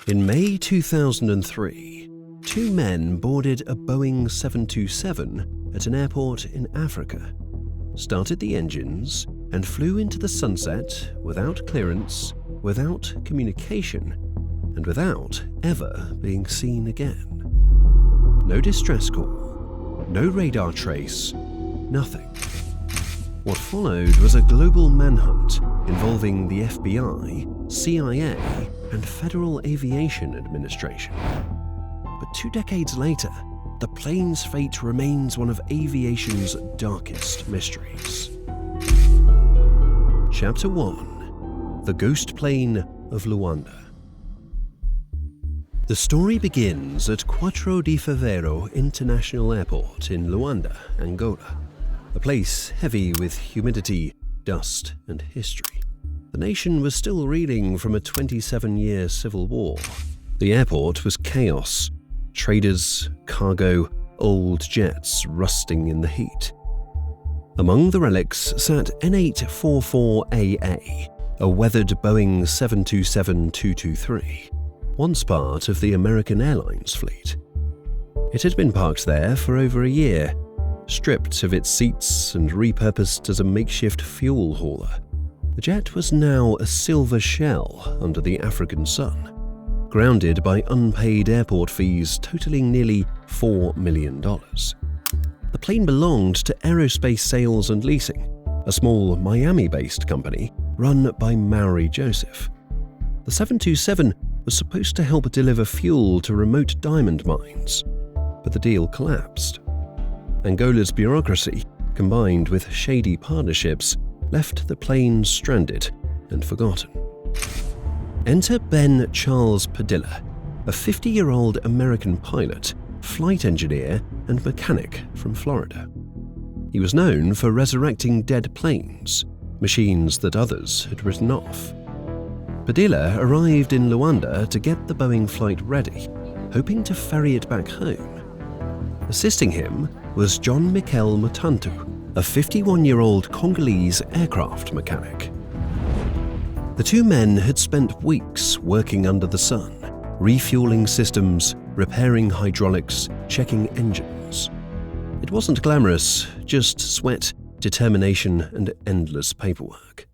In May 2003, two men boarded a Boeing 727 at an airport in Africa, started the engines, and flew into the sunset without clearance, without communication, and without ever being seen again. No distress call, no radar trace, nothing. What followed was a global manhunt involving the FBI, CIA, and Federal Aviation Administration. But 2 decades later, the plane's fate remains one of aviation's darkest mysteries. Chapter 1: The Ghost Plane of Luanda. The story begins at 4 de Fevereiro International Airport in Luanda, Angola, a place heavy with humidity, dust, and history. The nation was still reeling from a 27-year civil war. The airport was chaos: traders, cargo, old jets rusting in the heat. Among the relics sat N844AA, a weathered Boeing 727-223, once part of the American Airlines fleet. It had been parked there for over a year, stripped of its seats and repurposed as a makeshift fuel hauler. The jet was now a silver shell under the African sun, grounded by unpaid airport fees totaling nearly $4 million. The plane belonged to Aerospace Sales and Leasing, a small Miami-based company run by Maori Joseph. The 727 was supposed to help deliver fuel to remote diamond mines, but the deal collapsed. Angola's bureaucracy, combined with shady partnerships, left the plane stranded and forgotten. Enter Ben Charles Padilla, a 50-year-old American pilot, flight engineer, and mechanic from Florida. He was known for resurrecting dead planes, machines that others had written off. Padilla arrived in Luanda to get the Boeing flight ready, hoping to ferry it back home. Assisting him was John Mikel Mutantu, a 51-year-old Congolese aircraft mechanic. The two men had spent weeks working under the sun, refueling systems, repairing hydraulics, checking engines. It wasn't glamorous, just sweat, determination, and endless paperwork.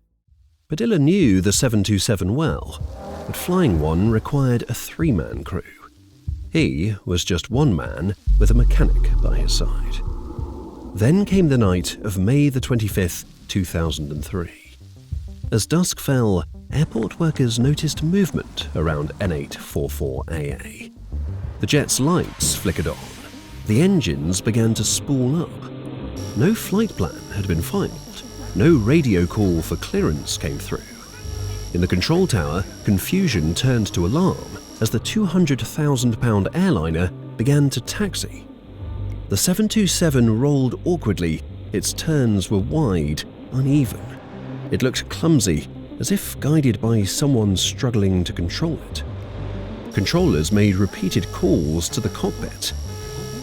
Padilla knew the 727 well, but flying one required a 3-man crew. He was just one man with a mechanic by his side. Then came the night of May the 25th, 2003. As dusk fell, airport workers noticed movement around N844AA. The jet's lights flickered on. The engines began to spool up. No flight plan had been filed. No radio call for clearance came through. In the control tower, confusion turned to alarm as the 200,000-pound airliner began to taxi. The 727 rolled awkwardly. Its turns were wide, uneven. It looked clumsy, as if guided by someone struggling to control it. Controllers made repeated calls to the cockpit.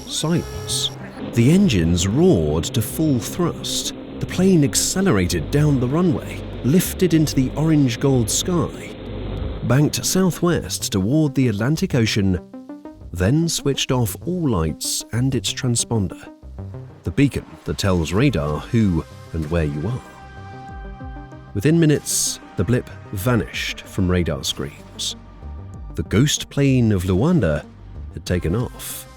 Silence. The engines roared to full thrust. The plane accelerated down the runway, lifted into the orange-gold sky, banked southwest toward the Atlantic Ocean, then switched off all lights and its transponder, the beacon that tells radar who and where you are. Within minutes, the blip vanished from radar screens. The ghost plane of Luanda had taken off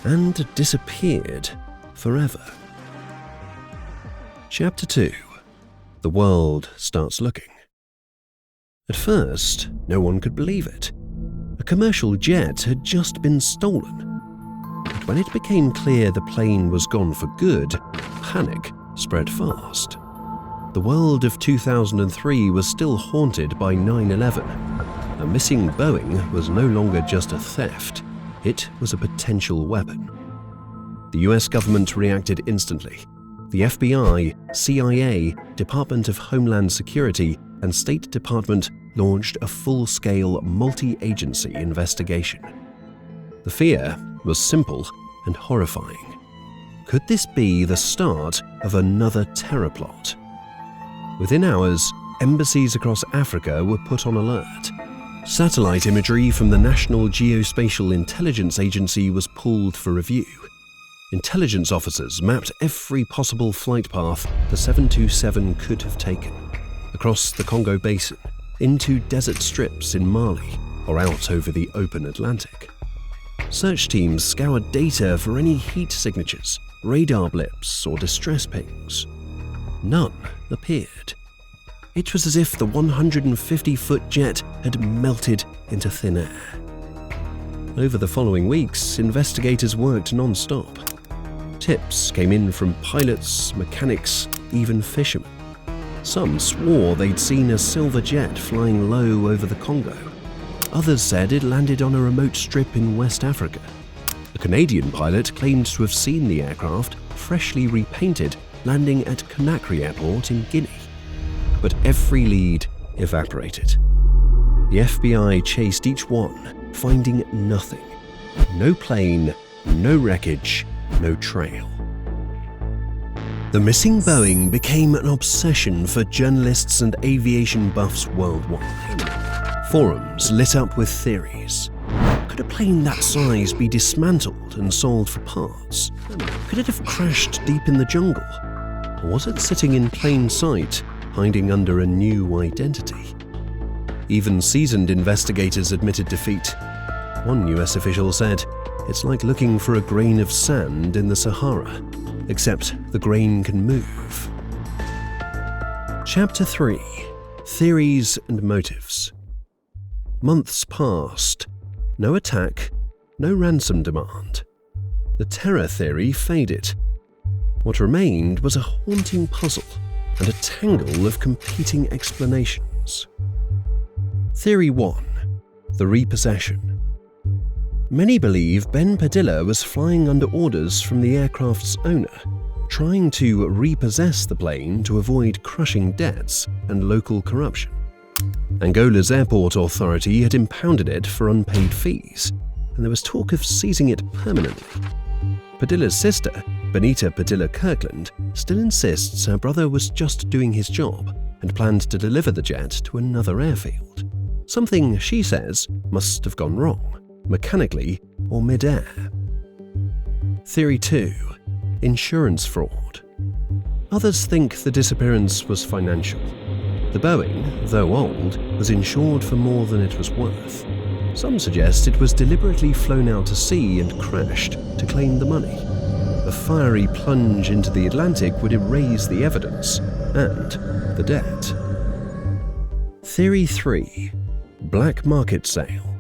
and disappeared forever. Chapter 2: The world starts looking. At first, no one could believe it. A commercial jet had just been stolen. But when it became clear the plane was gone for good, panic spread fast. The world of 2003 was still haunted by 9/11. A missing Boeing was no longer just a theft, it was a potential weapon. The US government reacted instantly. The FBI, CIA, Department of Homeland Security, and State Department launched a full-scale multi-agency investigation. The fear was simple and horrifying. Could this be the start of another terror plot? Within hours, embassies across Africa were put on alert. Satellite imagery from the National Geospatial Intelligence Agency was pulled for review. Intelligence officers mapped every possible flight path the 727 could have taken, across the Congo Basin, into desert strips in Mali, or out over the open Atlantic. Search teams scoured data for any heat signatures, radar blips, or distress pings. None appeared. It was as if the 150-foot jet had melted into thin air. Over the following weeks, investigators worked non-stop. Tips came in from pilots, mechanics, even fishermen. Some swore they'd seen a silver jet flying low over the Congo. Others said it landed on a remote strip in West Africa. A Canadian pilot claimed to have seen the aircraft, freshly repainted, landing at Conakry Airport in Guinea. But every lead evaporated. The FBI chased each one, finding nothing. No plane, no wreckage, no trail. The missing Boeing became an obsession for journalists and aviation buffs worldwide. Forums lit up with theories. Could a plane that size be dismantled and sold for parts? Could it have crashed deep in the jungle? Or was it sitting in plain sight, hiding under a new identity? Even seasoned investigators admitted defeat. One US official said, "It's like looking for a grain of sand in the Sahara, except the grain can move." Chapter 3: Theories and Motives. Months passed. No attack, no ransom demand. The terror theory faded. What remained was a haunting puzzle and a tangle of competing explanations. Theory 1: The repossession. Many believe Ben Padilla was flying under orders from the aircraft's owner, trying to repossess the plane to avoid crushing debts and local corruption. Angola's airport authority had impounded it for unpaid fees, and there was talk of seizing it permanently. Padilla's sister, Benita Padilla Kirkland, still insists her brother was just doing his job and planned to deliver the jet to another airfield. Something, she says, must have gone wrong, mechanically or mid-air. Theory 2: Insurance fraud. Others think the disappearance was financial. The Boeing, though old, was insured for more than it was worth. Some suggest it was deliberately flown out to sea and crashed to claim the money. A fiery plunge into the Atlantic would erase the evidence and the debt. Theory 3: Black market sale.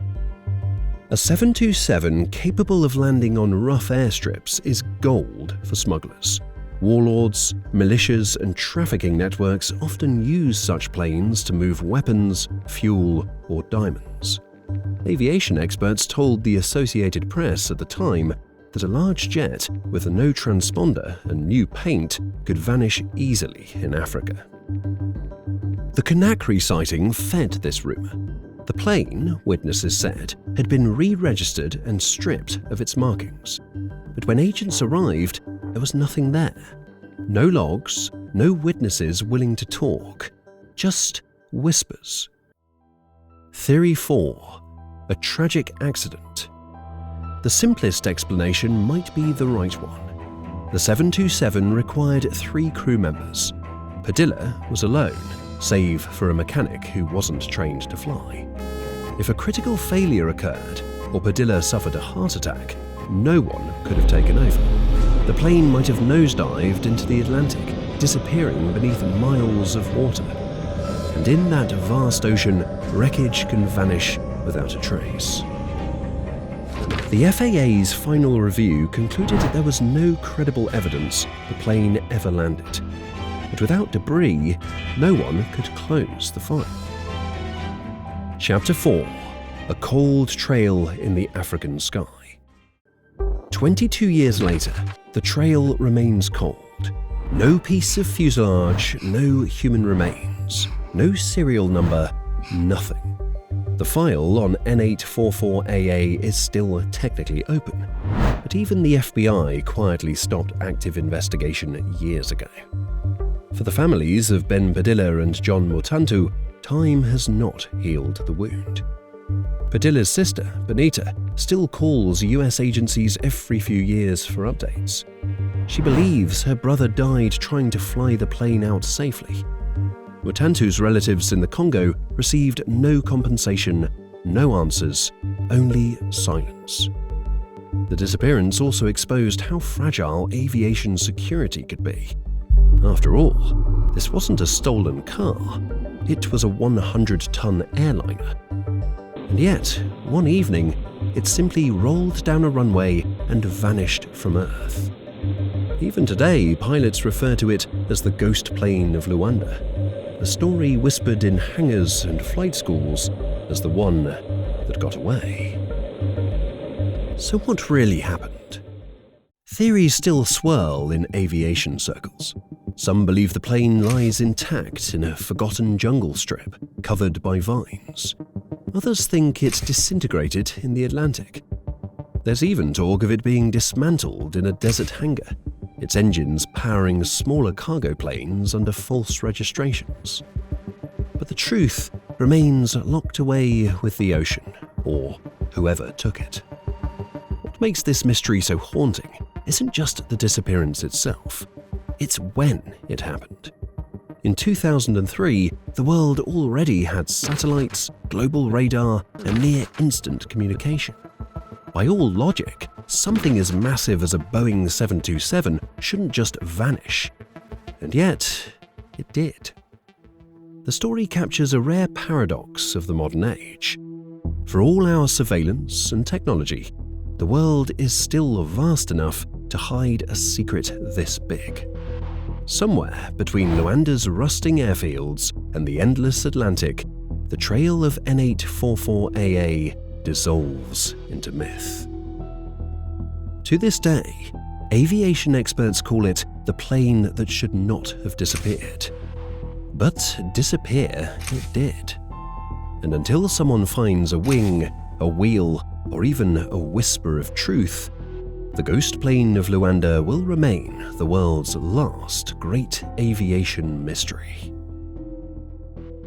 A 727 capable of landing on rough airstrips is gold for smugglers. Warlords, militias, and trafficking networks often use such planes to move weapons, fuel, or diamonds. Aviation experts told the Associated Press at the time that a large jet with a no transponder and new paint could vanish easily in Africa. The Conakry sighting fed this rumor. The plane, witnesses said, had been re-registered and stripped of its markings. But when agents arrived, there was nothing there. No logs, no witnesses willing to talk, just whispers. Theory 4: A tragic accident. The simplest explanation might be the right one. The 727 required 3 crew members. Padilla was alone, save for a mechanic who wasn't trained to fly. If a critical failure occurred, or Padilla suffered a heart attack, no one could have taken over. The plane might have nosedived into the Atlantic, disappearing beneath miles of water. And in that vast ocean, wreckage can vanish without a trace. The FAA's final review concluded that there was no credible evidence the plane ever landed. But without debris, no one could close the file. Chapter 4: A cold trail in the African sky. 22 years later, the trail remains cold. No piece of fuselage, no human remains, no serial number, nothing. The file on N844AA is still technically open, but even the FBI quietly stopped active investigation years ago. For the families of Ben Padilla and John Mutantu, time has not healed the wound. Padilla's sister, Benita, still calls US agencies every few years for updates. She believes her brother died trying to fly the plane out safely. Mutantu's relatives in the Congo received no compensation, no answers, only silence. The disappearance also exposed how fragile aviation security could be. After all, this wasn't a stolen car, it was a 100-ton airliner. And yet, one evening, it simply rolled down a runway and vanished from Earth. Even today, pilots refer to it as the ghost plane of Luanda, a story whispered in hangars and flight schools as the one that got away. So what really happened? Theories still swirl in aviation circles. Some believe the plane lies intact in a forgotten jungle strip covered by vines. Others think it disintegrated in the Atlantic. There's even talk of it being dismantled in a desert hangar, its engines powering smaller cargo planes under false registrations. But the truth remains locked away with the ocean, or whoever took it. What makes this mystery so haunting isn't just the disappearance itself, it's when it happened. In 2003, the world already had satellites, global radar, and near-instant communication. By all logic, something as massive as a Boeing 727 shouldn't just vanish. And yet, it did. The story captures a rare paradox of the modern age. For all our surveillance and technology, the world is still vast enough to hide a secret this big. Somewhere between Luanda's rusting airfields and the endless Atlantic, the trail of N844AA dissolves into myth. To this day, aviation experts call it the plane that should not have disappeared. But disappear it did. And until someone finds a wing, a wheel, or even a whisper of truth, the ghost plane of Luanda will remain the world's last great aviation mystery.